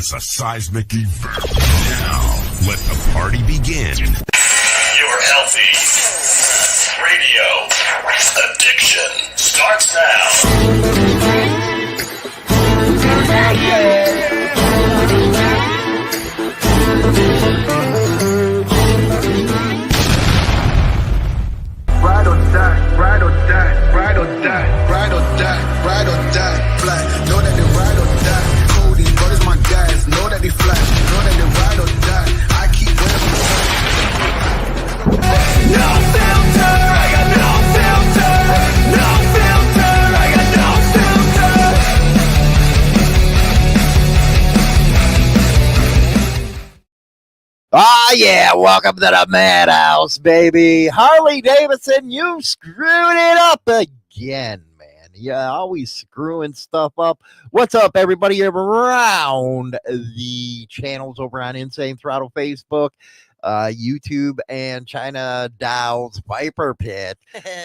is a seismic event. Now, let the party begin. Your healthy radio addiction starts now. Ride or die, ride or die, ride or die, ride or die, ride or die, fly. Know that they ride or die. Cody, what is my guys? Know that they fly. Know that they ride or die. I keep wearing. No filter, I got no filter. No filter, I got no filter. Ah, yeah, welcome to the madhouse, baby. Harley-Davidson, you screwed it up again, man. Yeah, always screwing stuff up. What's up, everybody around the channels over on Insane Throttle Facebook, YouTube, and China Dow's Viper Pit?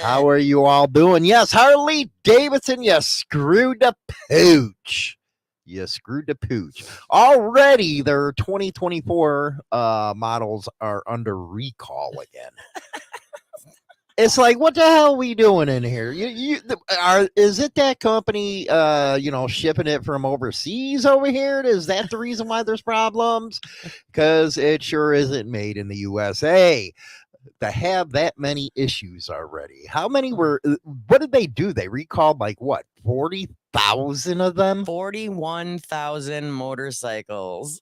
How are you all doing? Yes, Harley-Davidson, you screwed the pooch. You screwed the pooch. Already, their 2024 models are under recall again. It's like, what the hell are we doing in here? Is it that company, shipping it from overseas over here? Is that the reason why there's problems? Because it sure isn't made in the USA. To have that many issues already. How many what did they do? They recalled like what, 40,000 of them? 41,000 motorcycles.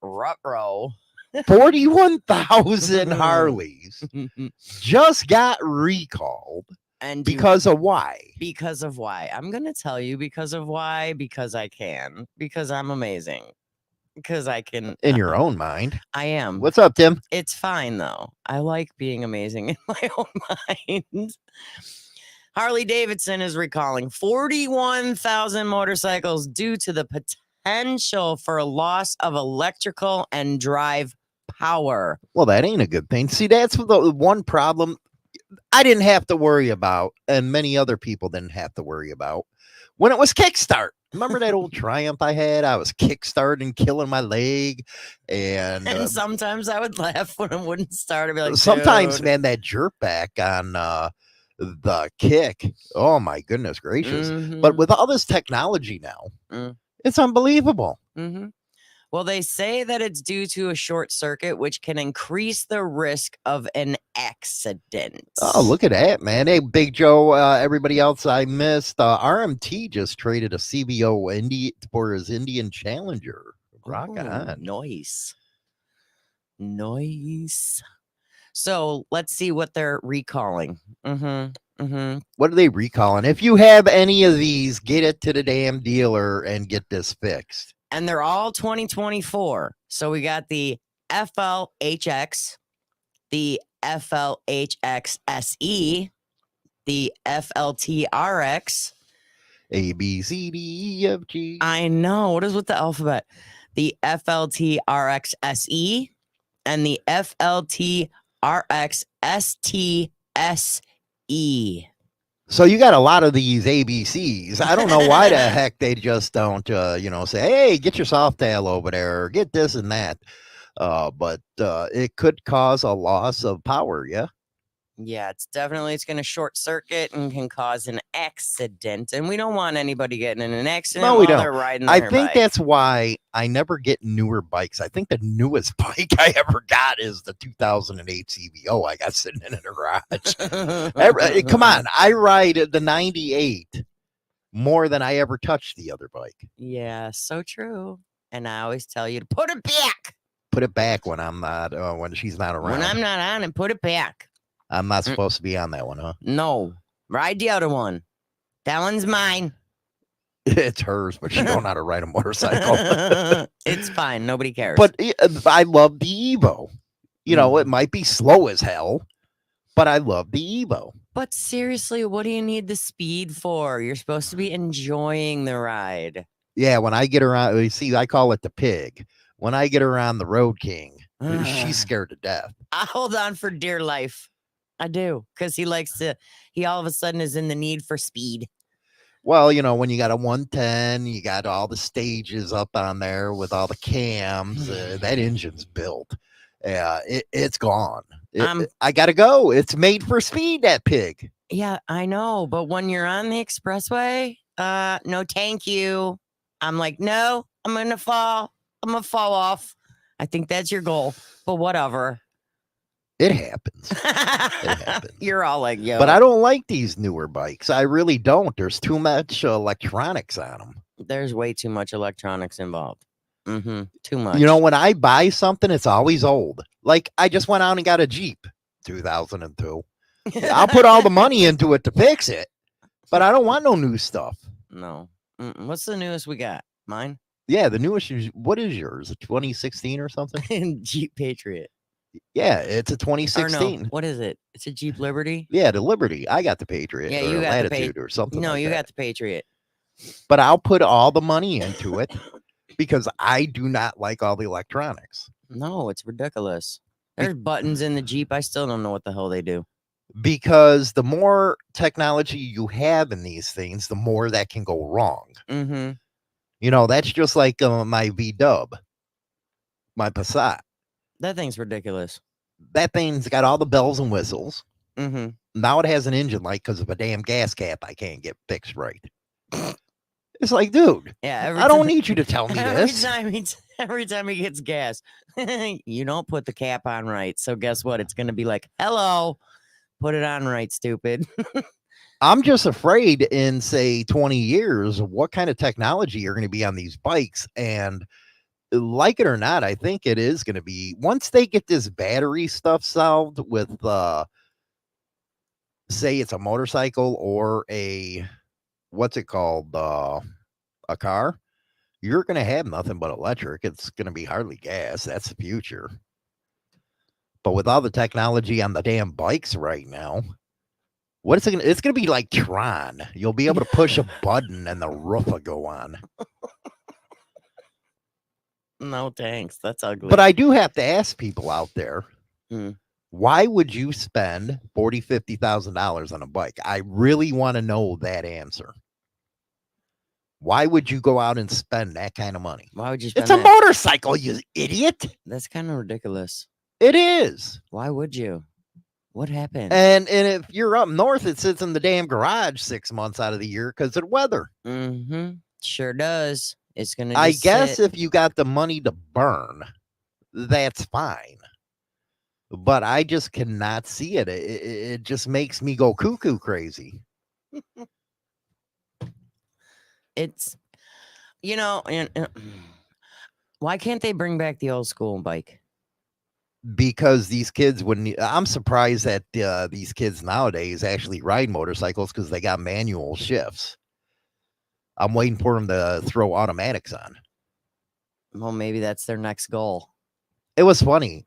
Ruh-roh. 41,000 Harleys just got recalled. And because of why? Because of why? I'm going to tell you because of why. Because I can. Because I'm amazing. Because I can. In your own mind. I am. What's up, Tim? It's fine, though. I like being amazing in my own mind. Harley-Davidson is recalling 41,000 motorcycles due to the potential for a loss of electrical and drive power. Well, that ain't a good thing. See, that's the one problem I didn't have to worry about, and many other people didn't have to worry about when it was kickstart. Remember that old Triumph I had? I was kickstarting, killing my leg, and sometimes I would laugh when it wouldn't start. I'd be like, sometimes, dude. man, that jerk back on the kick. Oh my goodness gracious! But with all this technology now, it's unbelievable. Well, they say that it's due to a short circuit, which can increase the risk of an accident. Oh, look at that, man. Hey, Big Joe, everybody else I missed. RMT just traded a CVO for his Indian Challenger. Rock on. Nice. So let's see what they're recalling. What are they recalling? If you have any of these, get it to the damn dealer and get this fixed. And they're all 2024. So we got the FLHX, the FLHX SE, the FLTRX. A, B, C, D, E, F, G. I know. What is with the alphabet? The FLTRX SE and the FLTRX STSE. So you got a lot of these ABCs. I don't know why the heck they just don't, say, hey, get your soft tail over there, or get this and that. But it could cause a loss of power, yeah? Yeah, it's going to short circuit and can cause an accident. And we don't want anybody getting in an accident no, we while don't. they're riding I their think bike. that's why I never get newer bikes. I think the newest bike I ever got is the 2008 CVO I got sitting in the garage. Come on, I ride the 98 more than I ever touched the other bike. Yeah, so true. And I always tell you to put it back. Put it back when I'm not, when she's not around. When I'm not on it, put it back. I'm not supposed to be on that one, huh? No, ride the other one. That one's mine. It's hers, but she don't know how to ride a motorcycle. It's fine. Nobody cares. But I love the Evo. You know, it might be slow as hell, but I love the Evo. But seriously, what do you need the speed for? You're supposed to be enjoying the ride. Yeah, when I get around, you see, I call it the pig. When I get around the Road King, she's scared to death. I hold on for dear life. I do, because he all of a sudden is in the need for speed. Well, when you got a 110, you got all the stages up on there with all the cams. That engine's built. It's gone. I gotta go. It's made for speed. That pig. Yeah, I know. But when you're on the expressway, no, thank you. I'm like, no, I'm gonna fall. I'm gonna fall off. I think that's your goal. But whatever. It happens. It happens. You're all like, yo. But I don't like these newer bikes. I really don't. There's too much electronics on them. There's way too much electronics involved. Too much. When I buy something, it's always old. Like I just went out and got a Jeep, 2002. I'll put all the money into it to fix it, but I don't want no new stuff. No. What's the newest we got? Mine? Yeah, the newest. What is yours? A 2016 or something? Jeep Patriot. Yeah, it's a 2016. No, what is it? It's a Jeep Liberty. Yeah, the Liberty. I got the Patriot. Yeah, or you got Latitude the or something. No, like you that. got the Patriot. But I'll put all the money into it because I do not like all the electronics. No, it's ridiculous. There's buttons in the Jeep. I still don't know what the hell they do. Because the more technology you have in these things, the more that can go wrong. That's just like my V-Dub, my Passat. That thing's ridiculous. That thing's got all the bells and whistles. Now it has an engine light because of a damn gas cap I can't get fixed right. It's like, dude, yeah, I don't need you to tell me this. Every time he gets gas, you don't put the cap on right. So guess what? It's going to be like, hello, put it on right, stupid. I'm just afraid in, say, 20 years, what kind of technology are going to be on these bikes. And like it or not, I think it is going to be, once they get this battery stuff solved with, say it's a motorcycle or a, what's it called? A car, you're going to have nothing but electric. It's going to be hardly gas. That's the future. But with all the technology on the damn bikes right now, what is it going to, it's going to be like Tron. You'll be able to push a button and the roof will go on. No, thanks. That's ugly. But I do have to ask people out there, why would you spend $40,000, $50,000 on a bike? I really want to know that answer. Why would you go out and spend that kind of money? Why would you spend It's a motorcycle, you idiot. That's kind of ridiculous. It is. Why would you? What happened? And if you're up north, it sits in the damn garage 6 months out of the year because of weather. Sure does. It's going to I guess if you got the money to burn, that's fine. But I just cannot see it. It just makes me go cuckoo crazy. It's, why can't they bring back the old school bike? Because these kids wouldn't. I'm surprised that these kids nowadays actually ride motorcycles because they got manual shifts. I'm waiting for them to throw automatics on. Well, maybe that's their next goal. It was funny.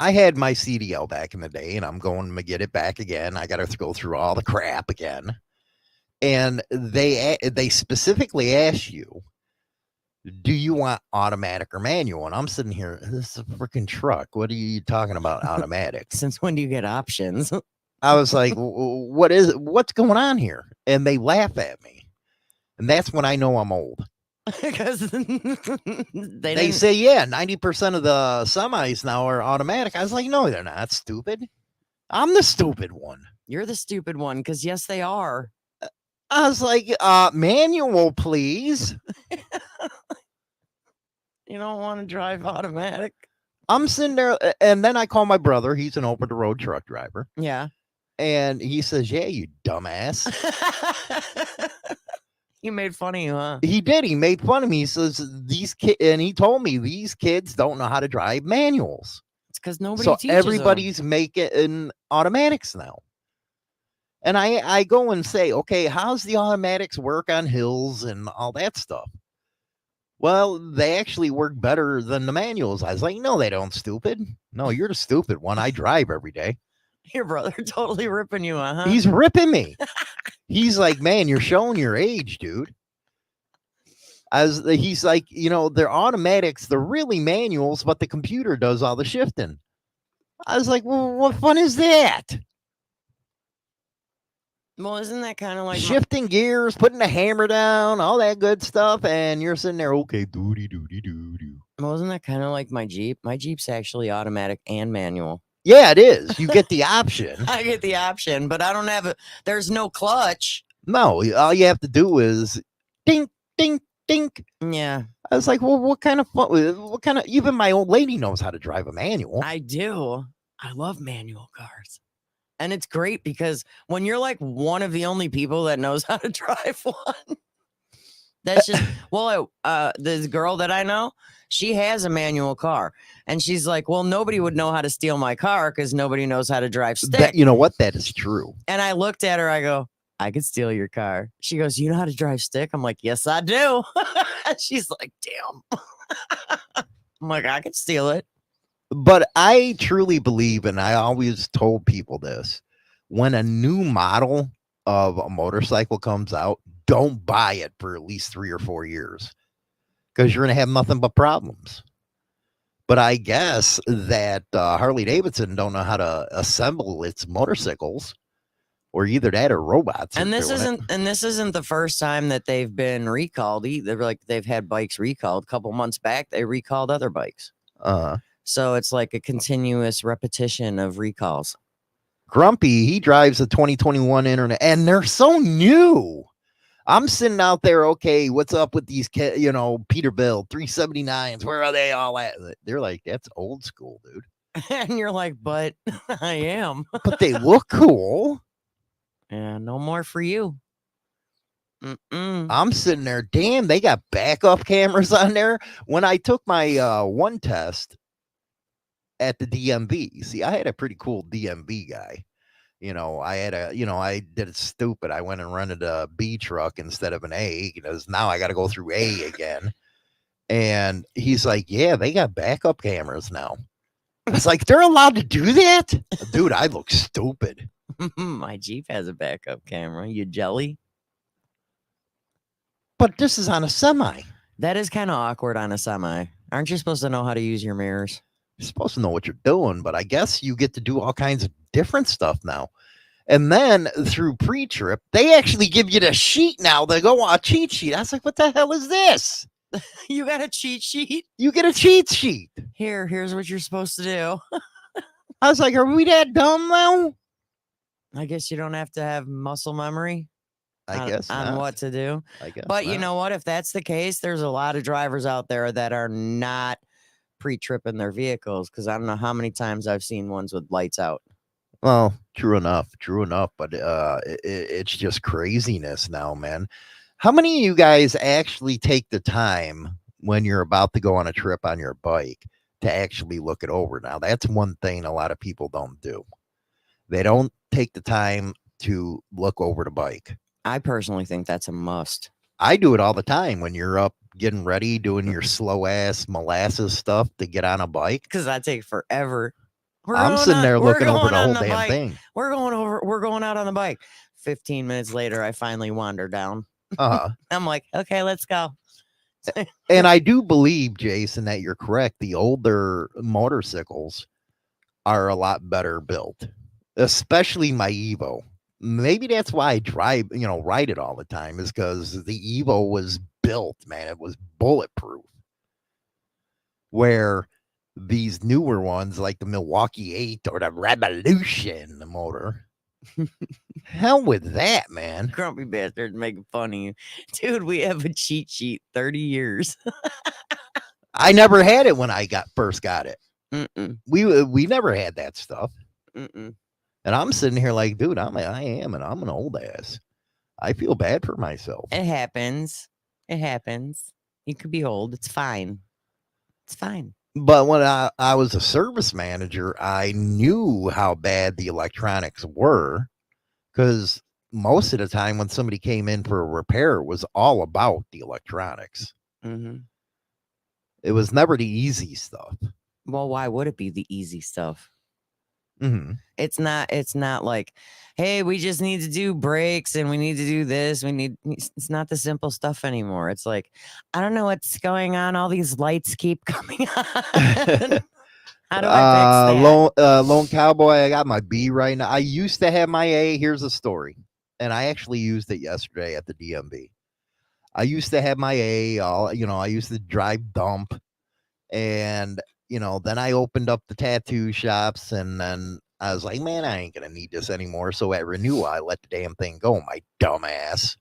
I had my CDL back in the day, and I'm going to get it back again. I got to go through all the crap again. And they specifically ask you, do you want automatic or manual? And I'm sitting here, this is a freaking truck. What are you talking about automatic? Since when do you get options? I was like, what's going on here? And they laugh at me. And that's when I know I'm old. Because they say, yeah, 90% of the semis now are automatic. I was like, no, they're not, stupid. I'm the stupid one. You're the stupid one, because yes, they are. I was like, manual, please. You don't want to drive automatic? I'm sitting there, and then I call my brother. He's an over-the-road truck driver. Yeah. And he says, yeah, you dumbass. He made fun of you, huh? He did. He made fun of me. He says, these kids, and he told me these kids don't know how to drive manuals. It's because nobody so teaches everybody's them. making automatics now. And I go and say, okay, how's the automatics work on hills and all that stuff? Well, they actually work better than the manuals. I was like, no, they don't, stupid. No, you're the stupid one. I drive every day. Your brother totally ripping you, huh? He's ripping me. He's like, man, you're showing your age, dude. He's like, they're automatics. They're really manuals, but the computer does all the shifting. I was like, well, what fun is that? Well, isn't that kind of like shifting gears, putting the hammer down, all that good stuff, and you're sitting there, okay, doody doody doo doo. well, isn't that kind of like my Jeep? My Jeep's actually automatic and manual. Yeah, it is. You get the option. I get the option, but I don't have it. There's no clutch. No, all you have to do is ding, ding, ding. Yeah, I was like, well, what kind of fun? What kind of? Even my old lady knows how to drive a manual. I do. I love manual cars. And it's great because when you're like one of the only people that knows how to drive one, that's just, well, this girl that I know, she has a manual car. And she's like, well, nobody would know how to steal my car because nobody knows how to drive stick. You know what? That is true. And I looked at her, I go, I could steal your car. She goes, you know how to drive stick? I'm like, yes, I do. She's like, damn. I'm like, I could steal it. But I truly believe, and I always told people this, when a new model of a motorcycle comes out, don't buy it for at least 3 or 4 years because you're going to have nothing but problems. But I guess that Harley-Davidson don't know how to assemble its motorcycles, or either that or robots. And this isn't the first time that they've been recalled either. Like they've had bikes recalled. A couple months back, they recalled other bikes. So it's like a continuous repetition of recalls. Grumpy, he drives a 2021 Internet, and they're so new. I'm sitting out there, okay, what's up with these, Peterbilt 379s? Where are they all at? They're like, that's old school, dude. And you're like, but I am. But they look cool. Yeah, no more for you. Mm-mm. I'm sitting there, damn, they got backup cameras on there. When I took my one test at the DMV, see, I had a pretty cool DMV guy. I did it stupid. I went and rented a B truck instead of an A because now I got to go through A again. And he's like, yeah, they got backup cameras now. I was like, they're allowed to do that? Dude, I look stupid. My Jeep has a backup camera. You jelly? But this is on a semi. That is kind of awkward on a semi. Aren't you supposed to know how to use your mirrors? You're supposed to know what you're doing, but I guess you get to do all kinds of different stuff now. And then through pre-trip, they actually give you the sheet now. They go on a cheat sheet. I was like, what the hell is this? You got a cheat sheet? You get a cheat sheet. Here's what you're supposed to do. I was like, are we that dumb now? I guess you don't have to have muscle memory. I guess on what to do. I guess. But you know what? If that's the case, there's a lot of drivers out there that are not pre-tripping their vehicles because I don't know how many times I've seen ones with lights out. Well, true enough. But it's just craziness now, man. How many of you guys actually take the time when you're about to go on a trip on your bike to actually look it over? Now, that's one thing a lot of people don't do. They don't take the time to look over the bike. I personally think that's a must. I do it all the time when you're up getting ready, doing your slow ass molasses stuff to get on a bike. Because that takes forever. I'm sitting there looking over the whole damn thing. We're going out on the bike. 15 minutes later, I finally wander down. I'm like, okay, let's go. And I do believe, Jason, that you're correct. The older motorcycles are a lot better built, especially my Evo. Maybe that's why I ride it all the time, is because the Evo was built, man. It was bulletproof. Where these newer ones, like the Milwaukee 8 or the Revolution motor, hell with that, man. Grumpy bastard making fun of you. Dude, we have a cheat sheet 30 years. I never had it when I first got it. Mm-mm. We never had that stuff. Mm-mm. And I'm sitting here like, dude, I'm an old ass. I feel bad for myself. It happens. You could be old. It's fine. But when I was a service manager, I knew how bad the electronics were, because most of the time when somebody came in for a repair, it was all about the electronics. Mm-hmm. It was never the easy stuff. Well, why would it be the easy stuff? Mm-hmm. It's not like, hey, we just need to do brakes and we need to do this. It's not the simple stuff anymore. It's like, I don't know what's going on. All these lights keep coming on. How do I fix that? Lone Cowboy, I got my B right now. I used to have my A. Here's a story. and I actually used it yesterday at the DMV. I used to have my I used to drive dump, and then I opened up the tattoo shops, and then I was like, man, I ain't gonna need this anymore. So at renewal, I let the damn thing go. My dumbass,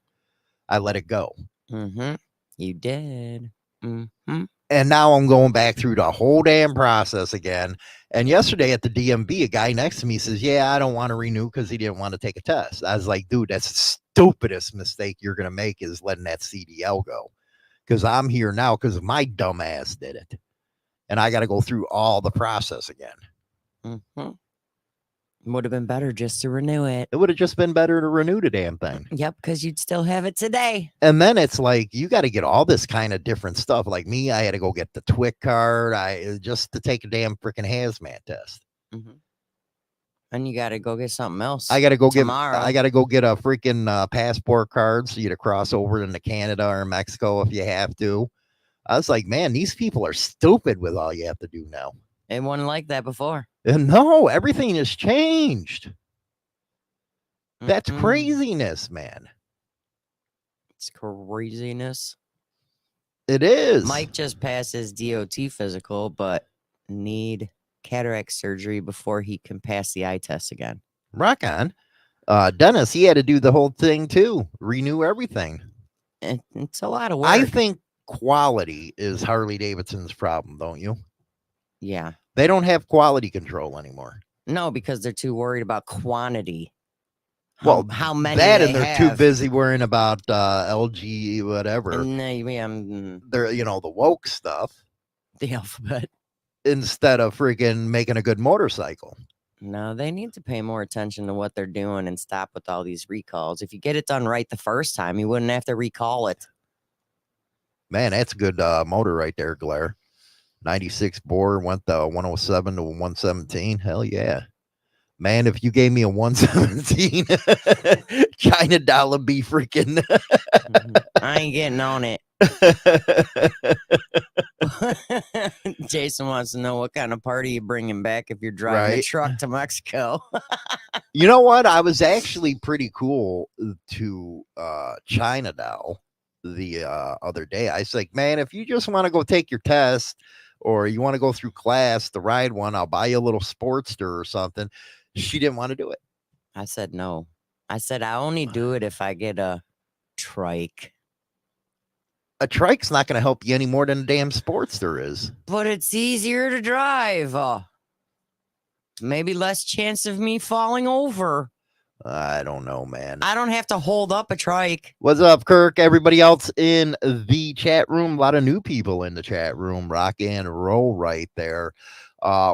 I let it go. Mm-hmm. You did. Mm-hmm. And now I'm going back through the whole damn process again. And yesterday at the DMV, a guy next to me says, yeah, I don't want to renew because he didn't want to take a test. I was like, dude, that's the stupidest mistake you're going to make is letting that CDL go. Because I'm here now because my dumb ass did it. And I got to go through all the process again. Mm-hmm. Would have been better just to renew it. It would have just been better to renew the damn thing. Yep, because you'd still have it today. And then it's like, you got to get all this kind of different stuff. Like me, I had to go get the TWIC card just to take a damn freaking hazmat test. Mm-hmm. And you got to go get something else. I got to go tomorrow. I got to go get a freaking passport card so you to cross over into Canada or Mexico if you have to. I was like, man, these people are stupid with all you have to do now. It wasn't like that before. And no, everything has changed. That's Mm-mm. craziness, man. It's craziness. It is. Mike just passed his DOT physical, but need cataract surgery before he can pass the eye test again. Rock on. Dennis, he had to do the whole thing too. Renew everything. It's a lot of work. I think quality is Harley-Davidson's problem, don't you? Yeah. They don't have quality control anymore. No, because they're too worried about quantity. How many that, they and they're have. too busy worrying about LG whatever. And, they're the woke stuff the alphabet. instead of freaking making a good motorcycle. No, they need to pay more attention to what they're doing and stop with all these recalls. If you get it done right the first time, you wouldn't have to recall it. Man, that's a good motor right there, Glare. 96 bore, went the 107 to 117. Hell yeah. Man, if you gave me a 117, China dollar be freaking. I ain't getting on it. Jason wants to know what kind of party you bringing back if you're driving a truck to Mexico. You know what? I was actually pretty cool to China doll the other day. I was like, man, if you just want to go take your test or you want to go through class to ride one, I'll buy you a little Sportster or something. She didn't want to do it. I said no. I said I only do it if I get a trike. A trike's not going to help you any more than a damn Sportster is. But it's easier to drive. Maybe less chance of me falling over. I don't know, man. I don't have to hold up a trike. What's up, Kirk? Everybody else in the chat room. A lot of new people in the chat room. Rock and roll right there.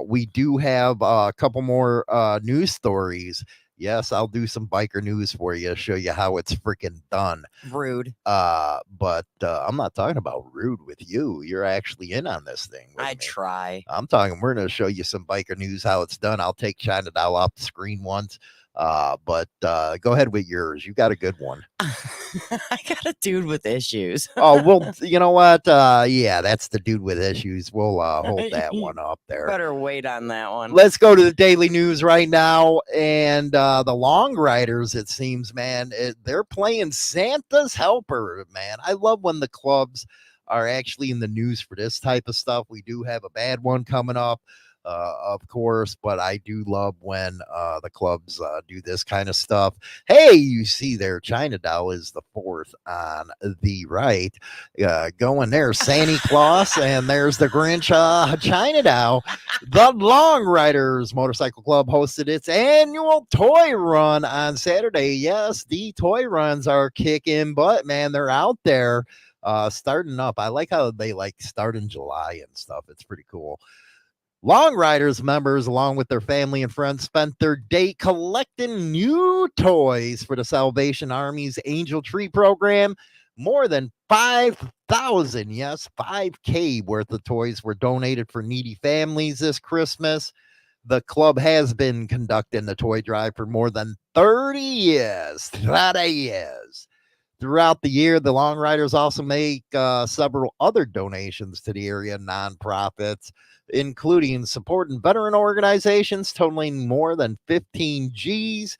We do have a couple more news stories. Yes, I'll do some biker news for you, show you how it's freaking done. Rude. But I'm not talking about rude with you. You're actually in on this thing. I try. I'm talking, we're going to show you some biker news, how it's done. I'll take China Doll off the screen once. But go ahead with yours. You got a good one. I got a dude with issues. Oh, well, you know what? Yeah, that's the dude with issues. We'll hold that one up there. Better wait on that one. Let's go to the daily news right now. And the Long Riders, it seems, man, they're playing Santa's helper, man. I love when the clubs are actually in the news for this type of stuff. We do have a bad one coming up. Of course, but I do love when the clubs do this kind of stuff. Hey, you see there, China Doll is the fourth on the right. Going there, Santa Claus, and there's the Grinch, China Doll. The Long Riders Motorcycle Club hosted its annual toy run on Saturday. Yes, the toy runs are kicking butt, man. They're out there starting up. I like how they start in July and stuff. It's pretty cool. Long Riders members, along with their family and friends, spent their day collecting new toys for the Salvation Army's Angel Tree program. More than 5,000, yes, 5K worth of toys were donated for needy families this Christmas. The club has been conducting the toy drive for more than 30 years. 30 years. Throughout the year, the Long Riders also make several other donations to the area nonprofits, including supporting veteran organizations totaling more than 15 G's,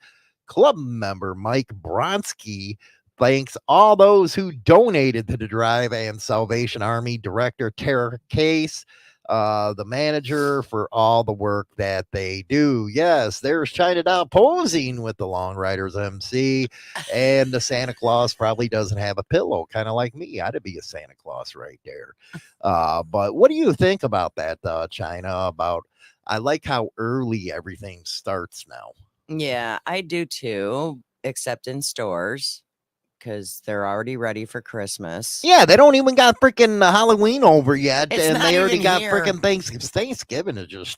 club member Mike Bronsky thanks all those who donated to the drive, and Salvation Army director Tara Case, the manager, for all the work that they do. Yes, there's Chinatown posing with the Long Riders MC, and the Santa Claus probably doesn't have a pillow, kind of like me. I'd be a Santa Claus right there. But what do you think about that, China? About, I like how early everything starts now. Yeah, I do too, except in stores, because they're already ready for Christmas. Yeah, they don't even got freaking Halloween over yet, It's and not they already even got here. freaking Thanksgiving. Thanksgiving is just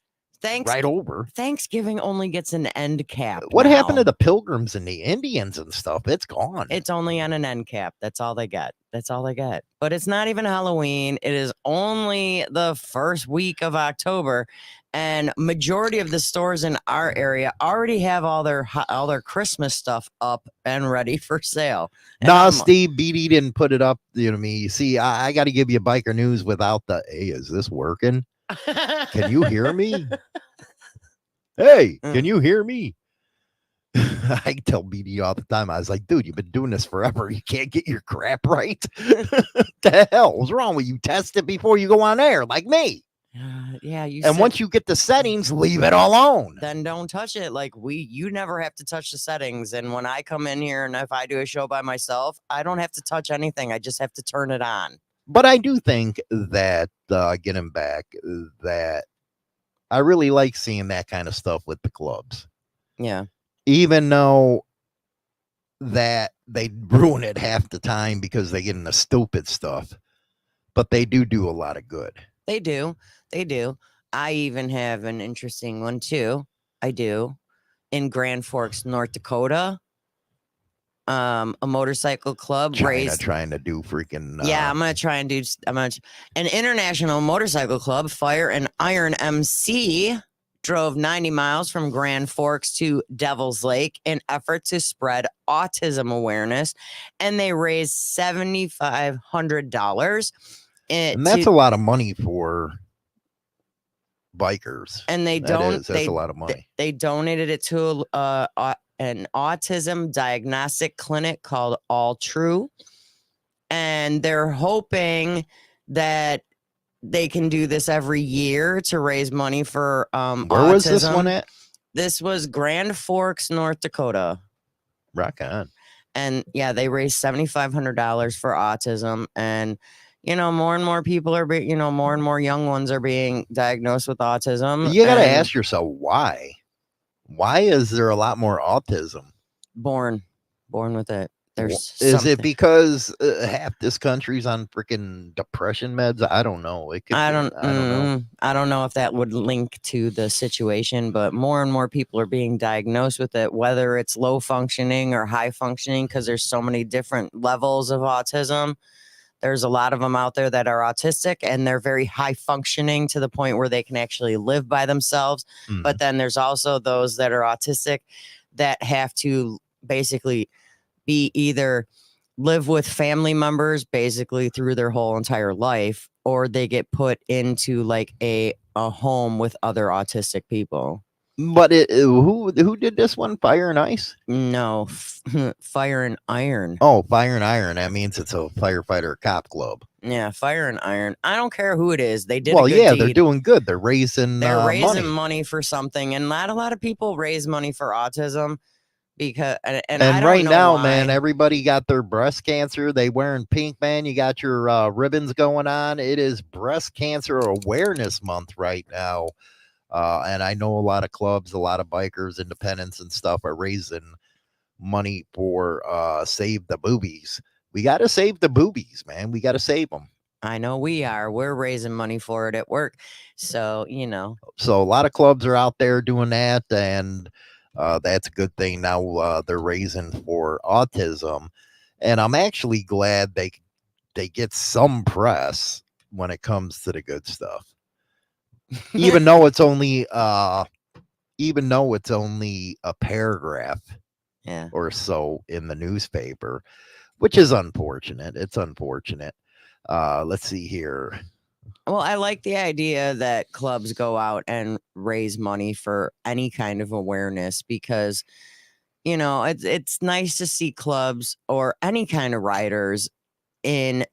right over. Thanksgiving only gets an end cap. What now. happened to the Pilgrims and the Indians and stuff? It's gone. It's only on an end cap. That's all they get. That's all they get. But it's not even Halloween. It is only the first week of October, and majority of the stores in our area already have all their Christmas stuff up and ready for sale. And No, I'm- Steve Beatty didn't put it up. You know me. You see, I got to give you biker news without the. Hey, is this working? Can you hear me? Hey, can you hear me? I tell BD all the time. I was like, dude, you've been doing this forever. You can't get your crap right. The hell? What's wrong with you? Test it before you go on air, like me. Yeah, And once you get the settings, leave it alone. Then don't touch it. Like you never have to touch the settings. And when I come in here and if I do a show by myself, I don't have to touch anything. I just have to turn it on. But I do think that getting back, that I really like seeing that kind of stuff with the clubs. Yeah. Even though that they ruin it half the time because they get into stupid stuff, but they do a lot of good. They do. I even have an interesting one too. I do. In Grand Forks, North Dakota, a motorcycle club trying to do freaking I'm gonna try and do an international motorcycle club, Fire and Iron MC, drove 90 miles from Grand Forks to Devil's Lake in effort to spread autism awareness, and they raised $7,500. And that's a lot of money for bikers. And that's a lot of money. They donated it to an autism diagnostic clinic called All True, and they're hoping that they can do this every year to raise money for Where autism. was this one at? This was Grand Forks, North Dakota. Rock on. And yeah, they raised $7,500 for autism, and more and more people are more and more young ones are being diagnosed with autism. You got to ask yourself why. Why is there a lot more autism? Born with it. Is it because half this country's on freaking depression meds? I don't know. I don't know. I don't know if that would link to the situation, but more and more people are being diagnosed with it, whether it's low functioning or high functioning, because there's so many different levels of autism. There's a lot of them out there that are autistic and they're very high functioning to the point where they can actually live by themselves. Mm-hmm. But then there's also those that are autistic that have to basically be either live with family members basically through their whole entire life, or they get put into like a home with other autistic people. But who did this one? Fire and Ice? No, Fire and Iron. Oh, Fire and Iron. That means it's a firefighter cop club. Yeah, Fire and Iron. I don't care who it is. They did. Well, a good yeah, deed. they're doing good. They're raising money for something, and not a lot of people raise money for autism because. And I don't right know now, why. man, everybody got their breast cancer. They wearing pink, man. You got your ribbons going on. It is Breast Cancer Awareness Month right now. And I know a lot of clubs, a lot of bikers, independents and stuff are raising money for Save the Boobies. We got to save the boobies, man. We got to save them. I know we are. We're raising money for it at work. So, So a lot of clubs are out there doing that. And that's a good thing. Now they're raising for autism. And I'm actually glad they get some press when it comes to the good stuff. even though it's only a paragraph or so in the newspaper, which is unfortunate. It's unfortunate. Let's see here. Well, I like the idea that clubs go out and raise money for any kind of awareness, because you know, it's nice to see clubs or any kind of riders in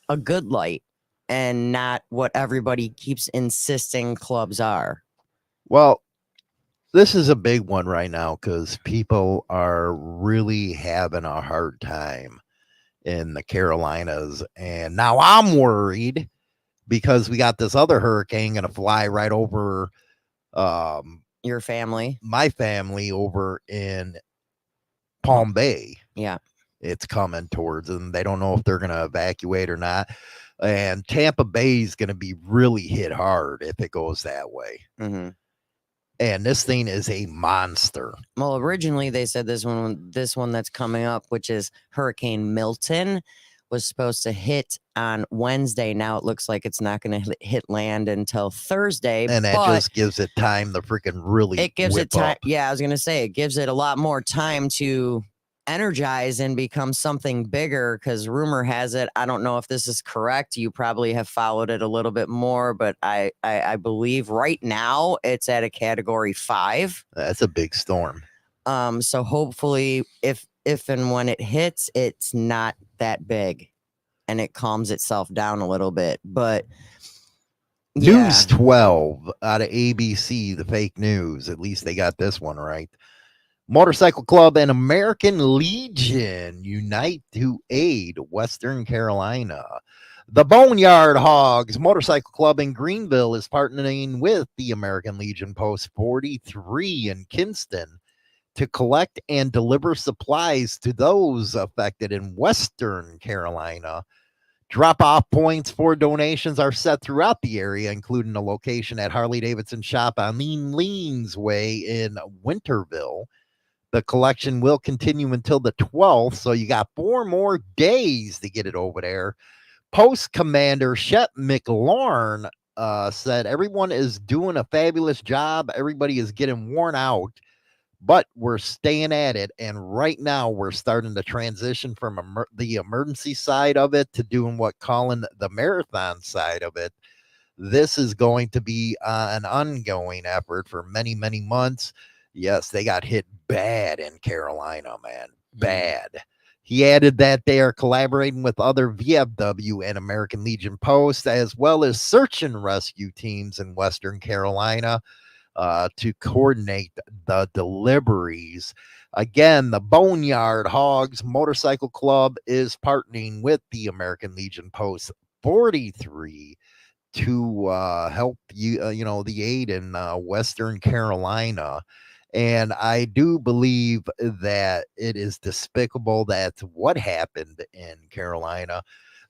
a good light and not what everybody keeps insisting clubs are. Well, this is a big one right now because people are really having a hard time in the Carolinas. And now I'm worried because we got this other hurricane going to fly right over Your family. my family over in Palm Bay. Yeah. It's coming towards them. They don't know if they're going to evacuate or not. And Tampa Bay is going to be really hit hard if it goes that way. Mm-hmm. And this thing is a monster. Well, originally they said this one that's coming up, which is Hurricane Milton, was supposed to hit on Wednesday. Now it looks like it's not going to hit land until Thursday. And that just gives it time to freaking really it gives whip it time. up. Yeah, I was going to say it gives it a lot more time to energize and become something bigger, because rumor has it, I don't know if this is correct, you probably have followed it a little bit more, but I believe right now it's at a category 5. That's a big storm. So hopefully if and when it hits, it's not that big and it calms itself down a little bit. But yeah. News 12 out of ABC, the fake news, at least they got this one right. Motorcycle Club and American Legion unite to aid Western Carolina. The Boneyard Hogs Motorcycle Club in Greenville is partnering with the American Legion Post 43 in Kinston to collect and deliver supplies to those affected in Western Carolina. Drop-off points for donations are set throughout the area, including a location at Harley-Davidson shop on Lean's Way in Winterville. The collection will continue until the 12th, so you got 4 more days to get it over there. Post Commander Shep McLaurin said everyone is doing a fabulous job. Everybody is getting worn out, but we're staying at it. And right now we're starting to transition from the emergency side of it to doing what calling the marathon side of it. This is going to be an ongoing effort for many, many months. Yes, they got hit bad in Carolina, man. Bad. He added that they are collaborating with other VFW and American Legion posts, as well as search and rescue teams in Western Carolina to coordinate the deliveries. Again, the Boneyard Hogs Motorcycle Club is partnering with the American Legion Post 43 to help the aid in Western Carolina. And I do believe that it is despicable that what happened in Carolina.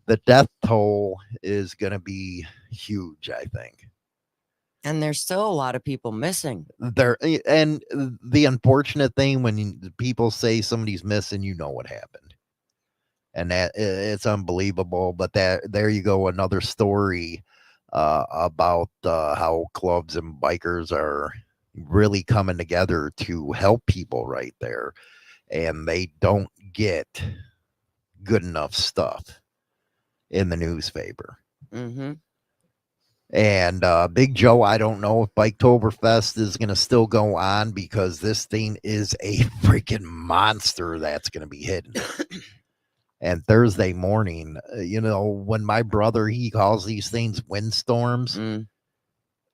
The death toll is going to be huge, I think. And there's still a lot of people missing. And the unfortunate thing, when people say somebody's missing, you know what happened. And that it's unbelievable. But there you go, another story about how clubs and bikers are really coming together to help people right there, and they don't get good enough stuff in the newspaper. Mm-hmm. And Big Joe, I don't know if Biketoberfest is going to still go on, because this thing is a freaking monster that's going to be hidden. And Thursday morning, when my brother, he calls these things windstorms.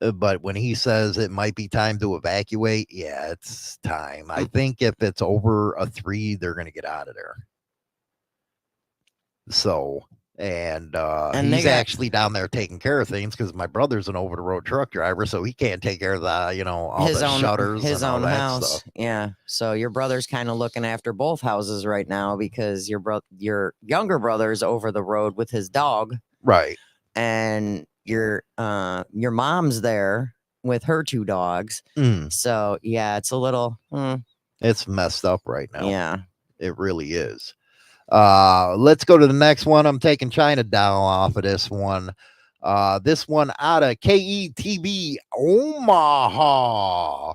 But when he says it might be time to evacuate, yeah, it's time. I think if it's over a 3, they're going to get out of there. So, and he's actually down there taking care of things, because my brother's an over-the-road truck driver, so he can't take care of the, all his the own shutters, his and all own that house. stuff. Yeah. So your brother's kind of looking after both houses right now, because your younger brother's over the road with his dog, right? And your mom's there with her 2 dogs. So yeah, it's a little it's messed up right now. Yeah, it really is. Let's go to the next one. I'm taking China down off of this one. This one out of KETV Omaha.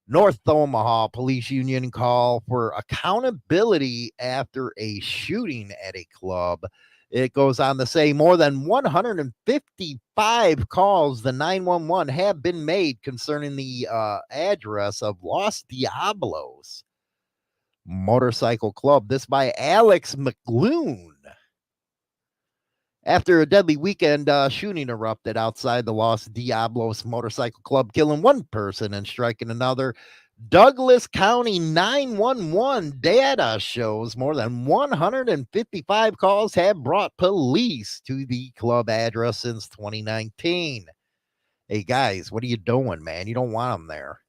North Omaha Police Union call for accountability after a shooting at a club. It goes on to say more than 155 calls to 911 have been made concerning the address of Los Diablos. Motorcycle Club. This by Alex McLoon. After a deadly weekend, shooting erupted outside the Los Diablos Motorcycle Club, killing one person and striking another. Douglas County 911 data shows more than 155 calls have brought police to the club address since 2019. Hey, guys, what are you doing, man? You don't want them there.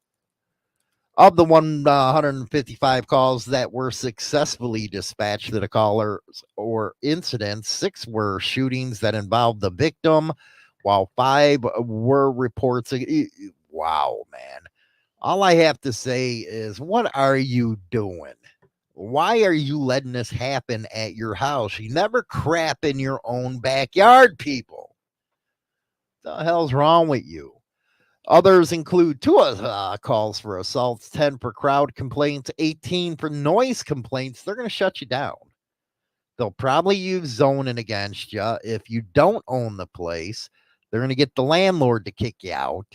Of the 155 calls that were successfully dispatched to the callers or incidents, 6 were shootings that involved the victim, while 5 were reports. Wow, man. All I have to say is, what are you doing? Why are you letting this happen at your house? You never crap in your own backyard, people. What the hell's wrong with you? Others include 2 calls for assaults, 10 for crowd complaints, 18 for noise complaints. They're going to shut you down. They'll probably use zoning against you. If you don't own the place, they're going to get the landlord to kick you out.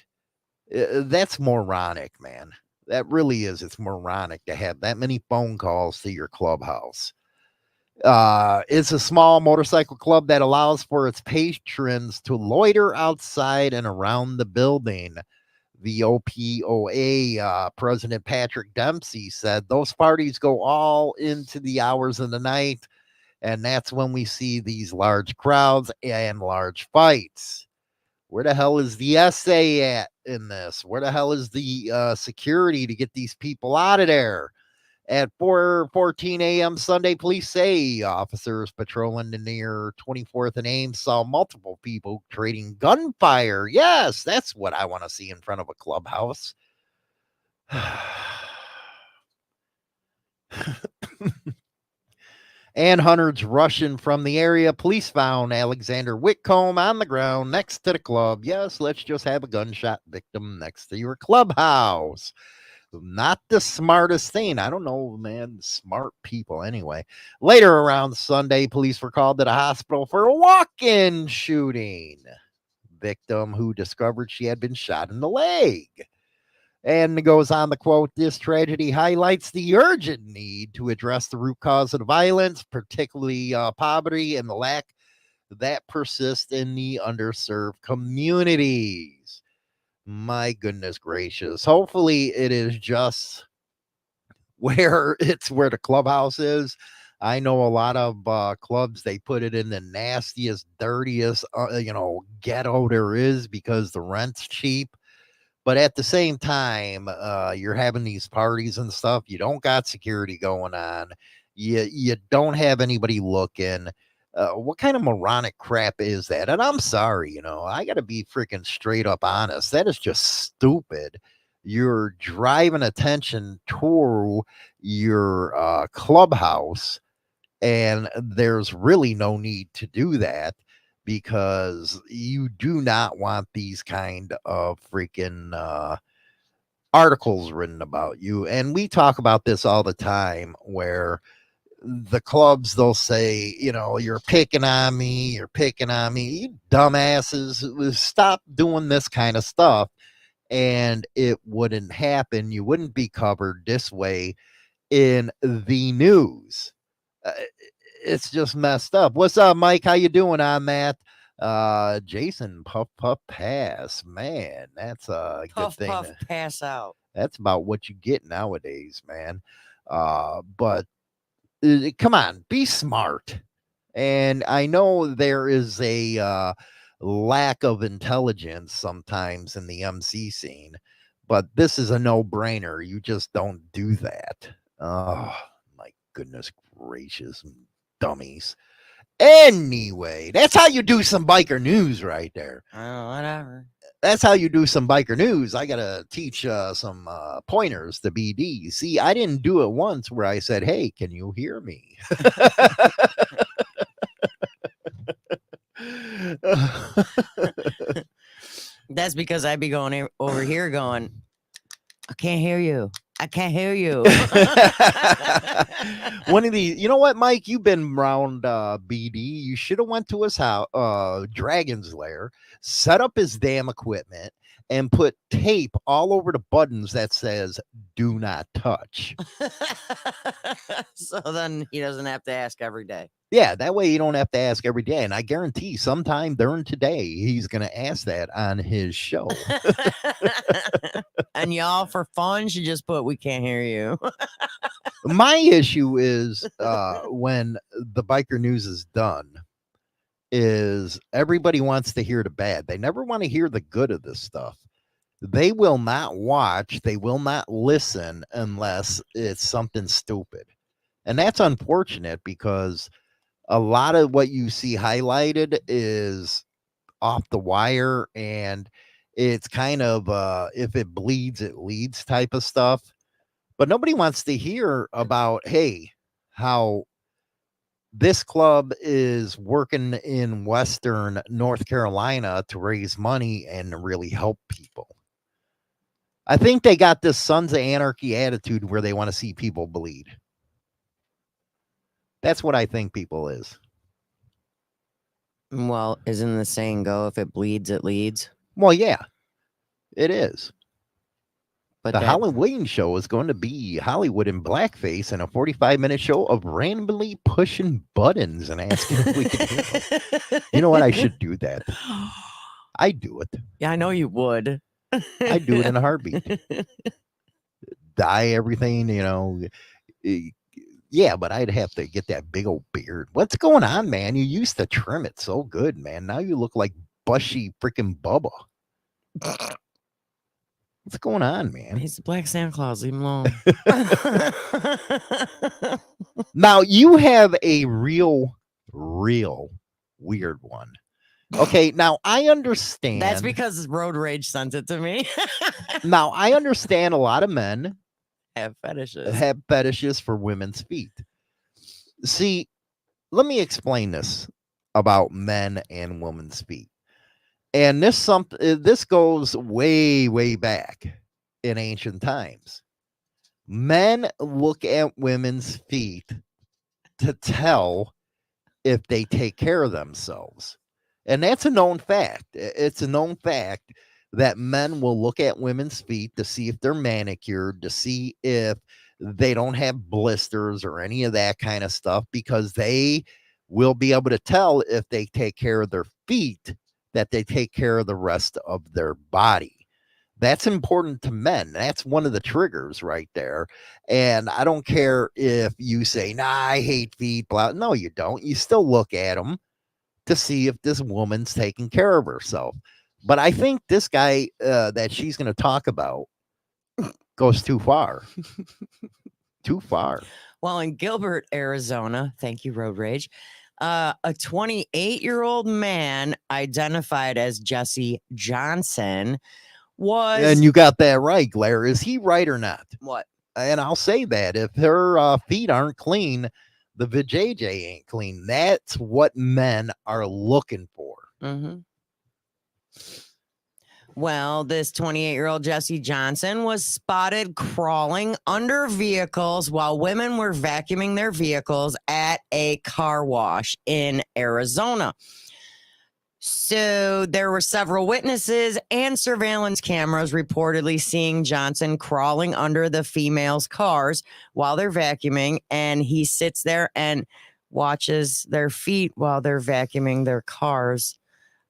That's moronic, man. That really is. It's moronic to have that many phone calls to your clubhouse. It's a small motorcycle club that allows for its patrons to loiter outside and around the building. The OPOA President Patrick Dempsey said those parties go all into the hours of the night, and that's when we see these large crowds and large fights. Where the hell is the SA at in this? Where the hell is the security to get these people out of there? At 4:14 a.m. Sunday, police say officers patrolling the near 24th and Ames saw multiple people trading gunfire. Yes, that's what I want to see in front of a clubhouse. And hundreds rushing from the area. Police found Alexander Whitcomb on the ground next to the club. Yes, let's just have a gunshot victim next to your clubhouse. Not the smartest thing. I don't know, man. Smart people anyway. Later around Sunday, police were called to the hospital for a walk-in shooting. Victim who discovered she had been shot in the leg. And it goes on to quote, this tragedy highlights the urgent need to address the root cause of the violence, particularly poverty and the lack that persists in the underserved communities. My goodness gracious. Hopefully it is just where the clubhouse is. I know a lot of clubs, they put it in the nastiest, dirtiest, ghetto there is because the rent's cheap. But at the same time, you're having these parties and stuff. You don't got security going on. You don't have anybody looking. What kind of moronic crap is that? And I'm sorry, I got to be freaking straight up honest. That is just stupid. You're driving attention to your clubhouse, and there's really no need to do that because you do not want these kind of freaking articles written about you. And we talk about this all the time where the clubs, they'll say, you're picking on me, you dumbasses, stop doing this kind of stuff. And it wouldn't happen. You wouldn't be covered this way in the news. It's just messed up. What's up, Mike? How you doing on that? Jason, puff, pass. Man, that's a good thing. Puff, pass out. That's about what you get nowadays, man. But come on, be smart. And I know there is a lack of intelligence sometimes in the MC scene, but this is a no-brainer. You just don't do that. Oh, my goodness gracious, dummies. Anyway, that's how you do some biker news right there. Whatever. That's how you do some biker news. I got to teach some pointers to BD. See, I didn't do it once where I said, hey, can you hear me? That's because I'd be going over here going, I can't hear you. I can't hear you. One of these, you know what, Mike? You've been around BD. You should have went to his house, Dragon's Lair, set up his damn equipment, and put tape all over the buttons that says "Do not touch." So then he doesn't have to ask every day. Yeah, that way you don't have to ask every day. And I guarantee sometime during today, he's going to ask that on his show. And y'all, for fun, should just put "We can't hear you." My issue is when the biker news is done, is everybody wants to hear the bad. They never want to hear the good of this stuff. They will not watch, they will not listen unless it's something stupid. And that's unfortunate because a lot of what you see highlighted is off the wire, and it's kind of if it bleeds, it leads type of stuff. But nobody wants to hear about, hey, how this club is working in Western North Carolina to raise money and really help people. I think they got this Sons of Anarchy attitude where they want to see people bleed. That's what I think people is. Well, isn't the saying go, if it bleeds, it leads? Well, yeah, it is. But The Halloween show is going to be Hollywood in blackface and a 45-minute show of randomly pushing buttons and asking if we can hear them. You know what? I should do that. I do it. Yeah, I know you would. I do it in a heartbeat. Dye everything, Yeah, but I'd have to get that big old beard. What's going on, man? You used to trim it so good, man. Now you look like bushy freaking Bubba. What's going on, man? He's the Black Santa Claus. Leave him alone. Now you have a real weird one. Okay, now I understand. That's because Road Rage sent it to me. Now I understand a lot of men have fetishes for women's feet. See, let me explain this about men and women's feet. And this goes way back in ancient times. Men look at women's feet to tell if they take care of themselves. And that's a known fact. It's a known fact that men will look at women's feet to see if they're manicured, to see if they don't have blisters or any of that kind of stuff, because they will be able to tell if they take care of their feet, that they take care of the rest of their body. That's important to men. That's one of the triggers right there. And I don't care if you say, nah, I hate feet. Blah. No, you don't. You still look at them to see if this woman's taking care of herself. But I think this guy that she's going to talk about goes too far. Too far. Well, in Gilbert, Arizona, thank you, Road Rage, a 28-year-old man identified as Jesse Johnson was... And you got that right, Blair. Is he right or not? What? And I'll say that if her feet aren't clean, the vajayjay ain't clean. That's what men are looking for. Mm-hmm. Well, this 28-year-old Jesse Johnson was spotted crawling under vehicles while women were vacuuming their vehicles at a car wash in Arizona. So there were several witnesses and surveillance cameras reportedly seeing Johnson crawling under the females' cars while they're vacuuming, and he sits there and watches their feet while they're vacuuming their cars.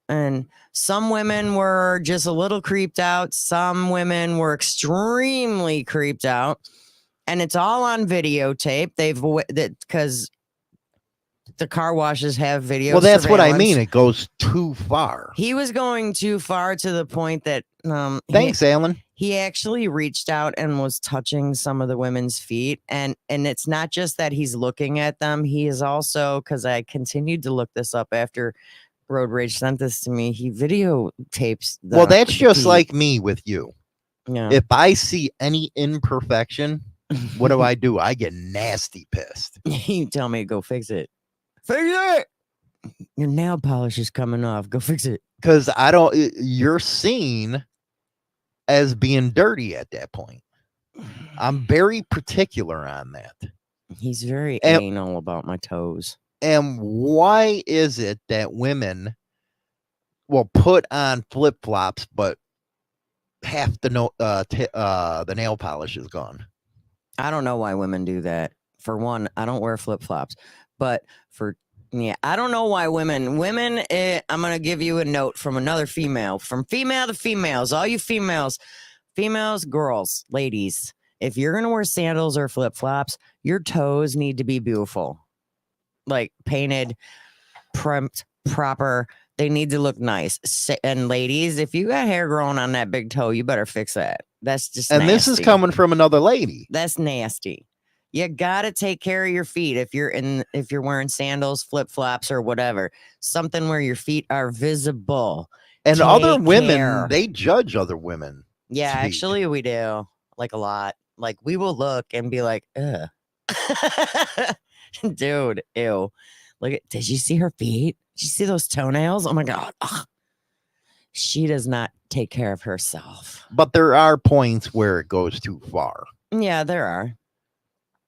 And some women were just a little creeped out. Some women were extremely creeped out. And it's all on videotape. Because the car washes have video. Well, that's what I mean. It goes too far. He was going too far to the point that thanks, Alan. He actually reached out and was touching some of the women's feet. And it's not just that he's looking at them. He is also, because I continued to look this up after Road Rage sent this to me, he videotapes. Well, that's just like me with you. Yeah. If I see any imperfection, what do? I get nasty pissed. You tell me to go fix it. Fix it. Your nail polish is coming off. Go fix it. Because you're seen as being dirty at that point. I'm very particular on that. He's very anal about my toes. And why is it that women will put on flip-flops, but half the the nail polish is gone. I don't know why women do that. For one, I don't wear flip flops, but I don't know why women. I'm gonna give you a note from another female, from female to females, all you females, girls, ladies. If you're gonna wear sandals or flip flops, your toes need to be beautiful, like painted, primed, proper. They need to look nice. And ladies, if you got hair growing on that big toe, you better fix that. That's just and nasty. This is coming from another lady. That's nasty. You gotta take care of your feet if you're wearing sandals, flip flops, or whatever. Something where your feet are visible. And Take other women, care. they judge other women. Yeah, actually, we do, like, a lot. Like, we will look and be like, ugh. Dude, ew. Did you see her feet? Did you see those toenails? Oh my God. Ugh. She does not take care of herself. But there are points where it goes too far. Yeah, there are.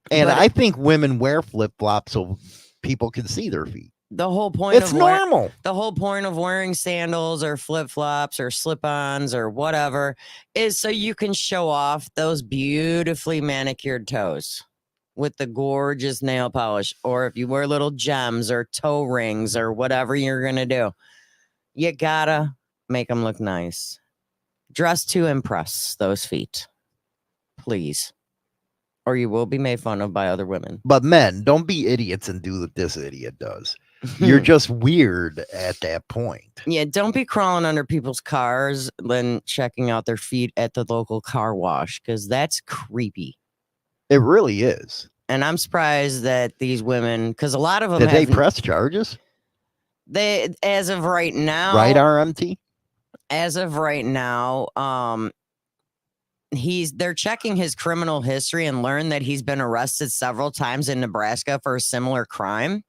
And I think women wear flip-flops so people can see their feet. The whole point It's normal. The whole point of wearing sandals or flip-flops or slip-ons or whatever is so you can show off those beautifully manicured toes with the gorgeous nail polish. Or if you wear little gems or toe rings or whatever you're going to do, you gotta make them look nice. Dress to impress those feet, please. Or you will be made fun of by other women. But men, don't be idiots and do what this idiot does. You're just weird at that point. Yeah, don't be crawling under people's cars then checking out their feet at the local car wash, because that's creepy. It really is. And I'm surprised that these women, because a lot of them Did they press charges? They, as of right now, right, RMT? As of right now, they're checking his criminal history and learned that he's been arrested several times in Nebraska for a similar crime.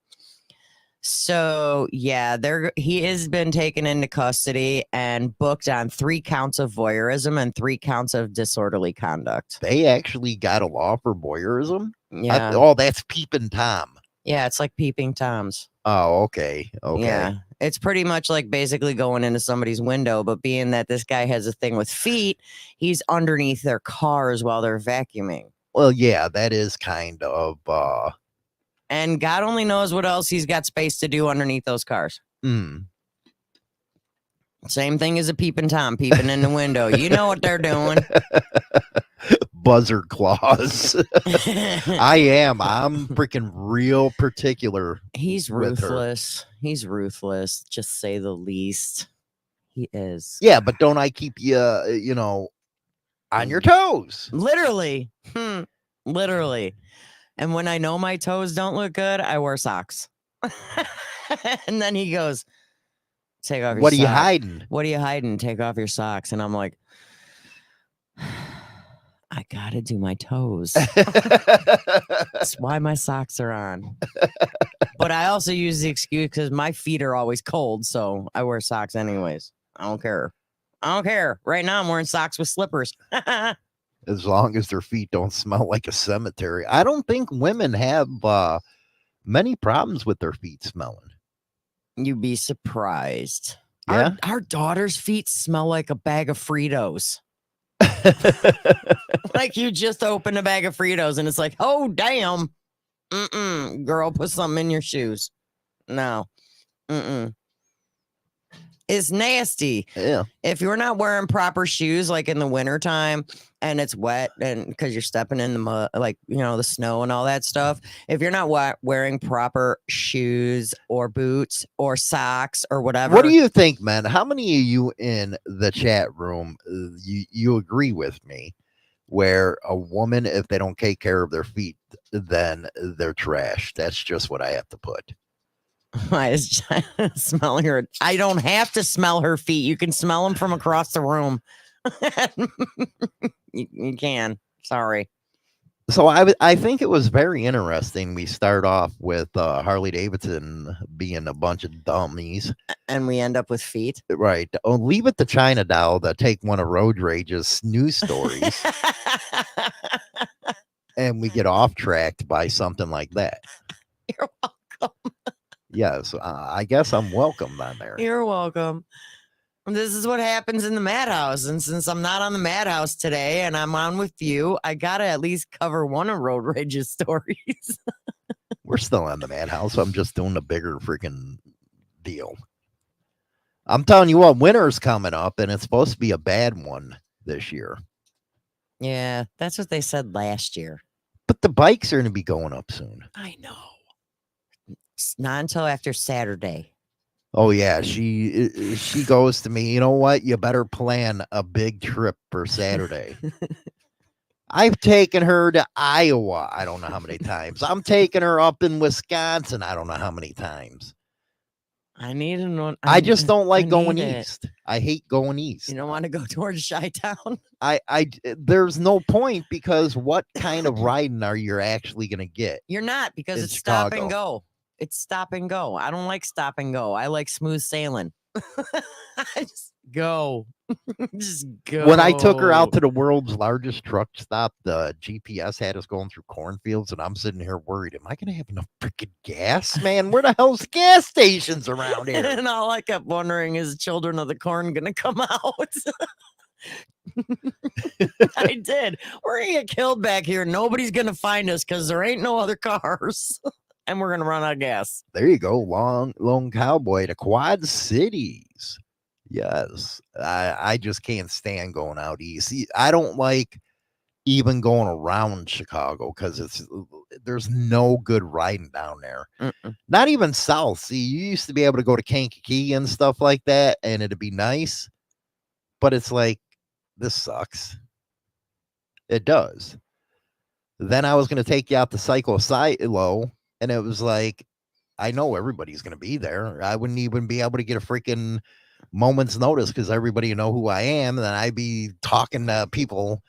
So yeah, he has been taken into custody and booked on 3 counts of voyeurism and 3 counts of disorderly conduct. They actually got a law for voyeurism? Yeah. That's peeping Tom. Yeah, it's like peeping Toms. Oh, okay. Okay. Yeah. It's pretty much like basically going into somebody's window, but being that this guy has a thing with feet, he's underneath their cars while they're vacuuming. Well, yeah, that is kind of and God only knows what else he's got space to do underneath those cars. Same thing as a peeping Tom peeping in the window. You know what they're doing. Buzzer claws. I'm freaking real particular. He's ruthless. He's ruthless, just say the least. He is. Yeah, but don't I keep you, on your toes? Literally. Literally. And when I know my toes don't look good, I wear socks. And then he goes, take off your socks. What are you hiding? What are you hiding? Take off your socks. And I'm like, I gotta do my toes. That's why my socks are on. But I also use the excuse because my feet are always cold, so I wear socks anyways. I don't care. Right now I'm wearing socks with slippers. As long as their feet don't smell like a cemetery. I don't think women have many problems with their feet smelling. You'd be surprised. Yeah? Our daughter's feet smell like a bag of Fritos. Like you just opened a bag of Fritos and it's like, oh, damn. Girl, put something in your shoes. No. It's nasty. Yeah. If you're not wearing proper shoes, like in the wintertime and it's wet and because you're stepping in the mud, like, the snow and all that stuff. If you're not wearing proper shoes or boots or socks or whatever. What do you think, man? How many of you in the chat room, you agree with me where a woman, if they don't take care of their feet, then they're trash? That's just what I have to put. I was smelling her. I don't have to smell her feet. You can smell them from across the room. you can. Sorry. So I think it was very interesting. We start off with Harley-Davidson being a bunch of dummies. And we end up with feet. Right. Oh, leave it to China Doll to take one of Road Rage's news stories. And we get off tracked by something like that. You're welcome. Yes, I guess I'm welcome on there. You're welcome. This is what happens in the madhouse. And since I'm not on the madhouse today and I'm on with you, I got to at least cover one of Road Rage's stories. We're still on the madhouse. I'm just doing a bigger freaking deal. I'm telling you what, winter's coming up, and it's supposed to be a bad one this year. Yeah, that's what they said last year. But the bikes are going to be going up soon. I know. It's not until after Saturday. Oh yeah, she goes to me, you know what? You better plan a big trip for Saturday. I've taken her to Iowa. I don't know how many times. I'm taking her up in Wisconsin. I don't know how many times. I need to know. I just don't like going east. I hate going east. You don't want to go towards Chi-Town? There's no point, because what kind of riding are you actually going to get? You're not, because in it's stop Chicago? and go. It's stop and go. I don't like stop and go. I like smooth sailing. Just go. Just go. When I took her out to the world's largest truck stop, the GPS had us going through cornfields, and I'm sitting here worried, am I going to have enough freaking gas, man? Where the hell's the gas stations around here? And all I kept wondering is, Children of the Corn going to come out? I did. We're going to get killed back here. Nobody's going to find us because there ain't no other cars. And we're going to run out of gas. There you go. Lone Cowboy to Quad Cities. Yes. I just can't stand going out east. See, I don't like even going around Chicago, because there's no good riding down there. Not even south. See, you used to be able to go to Kankakee and stuff like that, and it'd be nice. But it's like, this sucks. It does. Then I was going to take you out to Psycho Silo, and it was like, I know everybody's going to be there. I wouldn't even be able to get a freaking moment's notice, because everybody know who I am. And then I'd be talking to people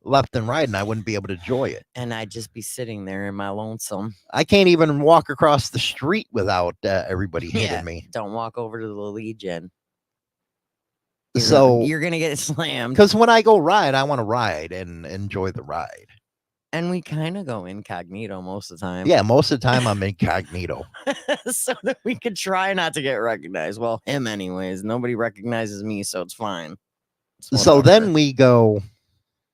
left and right, and I wouldn't be able to enjoy it. And I'd just be sitting there in my lonesome. I can't even walk across the street without everybody hitting me. Don't walk over to the Legion. You're going to get slammed. Because when I go ride, I want to ride and enjoy the ride. And we kind of go incognito most of the time. Yeah, most of the time I'm incognito. So that we could try not to get recognized. Well, him anyways. Nobody recognizes me, so it's fine. So then we go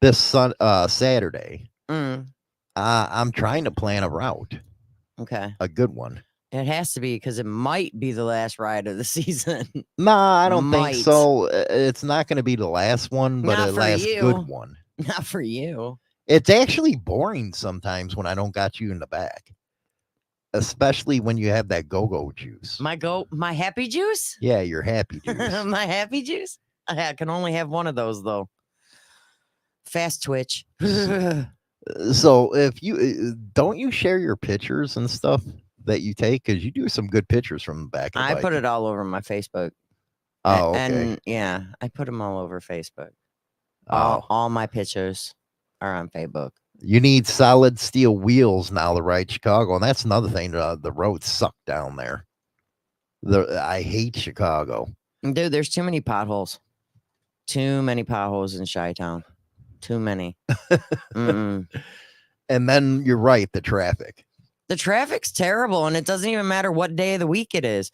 this Saturday. I'm trying to plan a route. Okay. A good one. It has to be, because it might be the last ride of the season. Nah, I don't think so. It's not going to be the last one, but a last good one. Not for you. It's actually boring sometimes when I don't got you in the back, especially when you have that go-go juice. My happy juice? Yeah, your happy juice. My happy juice? I can only have one of those, though. Fast twitch. So if you don't you share your pictures and stuff that you take, because you do some good pictures from the back of the bike. put it all over my Facebook. Oh, okay. And yeah, I put them all over Facebook. Oh. All my pictures are on Facebook. You need solid steel wheels now to ride Chicago, and that's another thing. The roads suck down there. I hate Chicago. Dude, there's too many potholes. Too many potholes in Chi-Town. Too many. And then you're right, the traffic. The traffic's terrible, and it doesn't even matter what day of the week it is.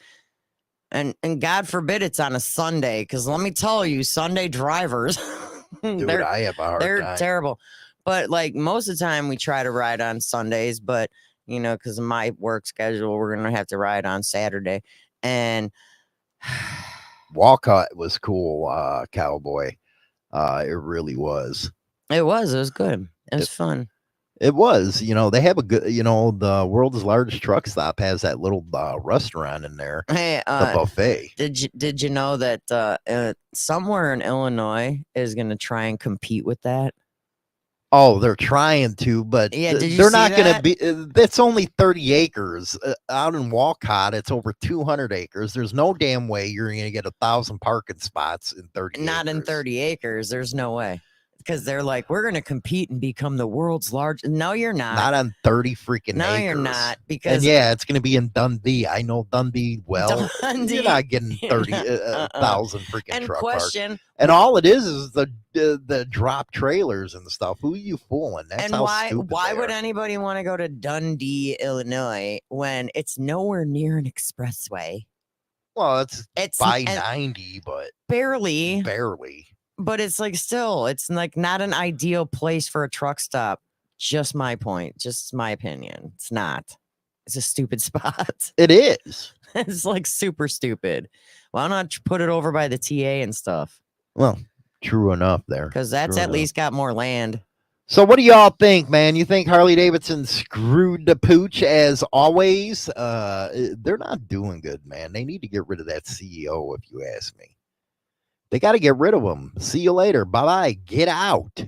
And God forbid it's on a Sunday, because let me tell you, Sunday drivers, Dude, I have a hard time. They're terrible. But like most of the time we try to ride on Sundays, but you know, because of my work schedule, we're going to have to ride on Saturday. And Walcott was cool, Cowboy. It really was. It was good. It was fun. It was, they have a good, the world's largest truck stop has that little restaurant in there. Hey, the buffet. Did you know that somewhere in Illinois is going to try and compete with that? Oh, they're trying to, but yeah, they're not going to be. It's only 30 acres out in Walcott. It's over 200 acres. There's no damn way you're going to get 1,000 parking spots in 30 Not acres. in 30 acres. There's no way. Because they're like, we're going to compete and become the world's largest. No, you're not. Not on 30 freaking acres. No, you're not. Because and yeah, it's going to be in Dundee. I know Dundee well. Dundee. You're not getting 30,000 freaking and truck question, parks. And all it is the drop trailers and stuff. Who are you fooling? That's and how why stupid they would are. anybody want to go to Dundee, Illinois, when it's nowhere near an expressway? Well, it's It's by and 90, but barely, barely. but it's like still, it's like not an ideal place for a truck stop. Just my point, just my opinion. It's not. It's a stupid spot. It is. It's like super stupid. Why not put it over by the TA and stuff? Well, true enough there. Because that's True at enough. least got more land. So what do y'all think, man? You think Harley-Davidson screwed the pooch as always? They're not doing good, man. They need to get rid of that CEO, if you ask me. They got to get rid of him. See you later. Bye-bye. Get out.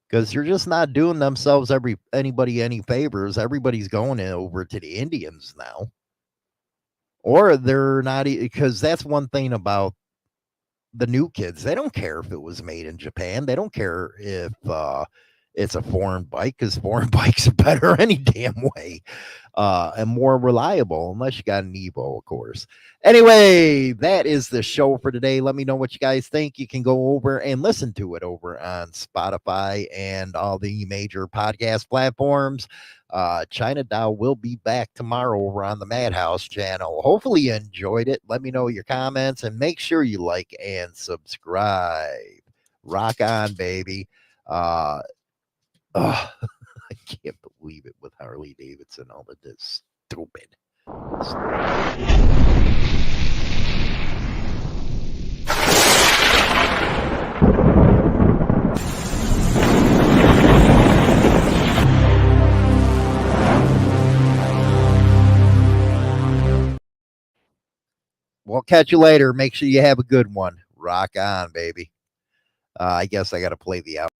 Because you're just not doing themselves anybody any favors. Everybody's going over to the Indians now. Or they're not, because that's one thing about the new kids. They don't care if it was made in Japan. They don't care if it's a foreign bike, because foreign bikes are better any damn way and more reliable, unless you got an Evo, of course. Anyway, that is the show for today. Let me know what you guys think. You can go over and listen to it over on Spotify and all the major podcast platforms. China Dow will be back tomorrow over on the Madhouse channel. Hopefully you enjoyed it. Let me know your comments and make sure you like and subscribe. Rock on, baby. I can't believe it with Harley-Davidson. All of this stupid. We'll catch you later. Make sure you have a good one. Rock on, baby. I guess I got to play the out.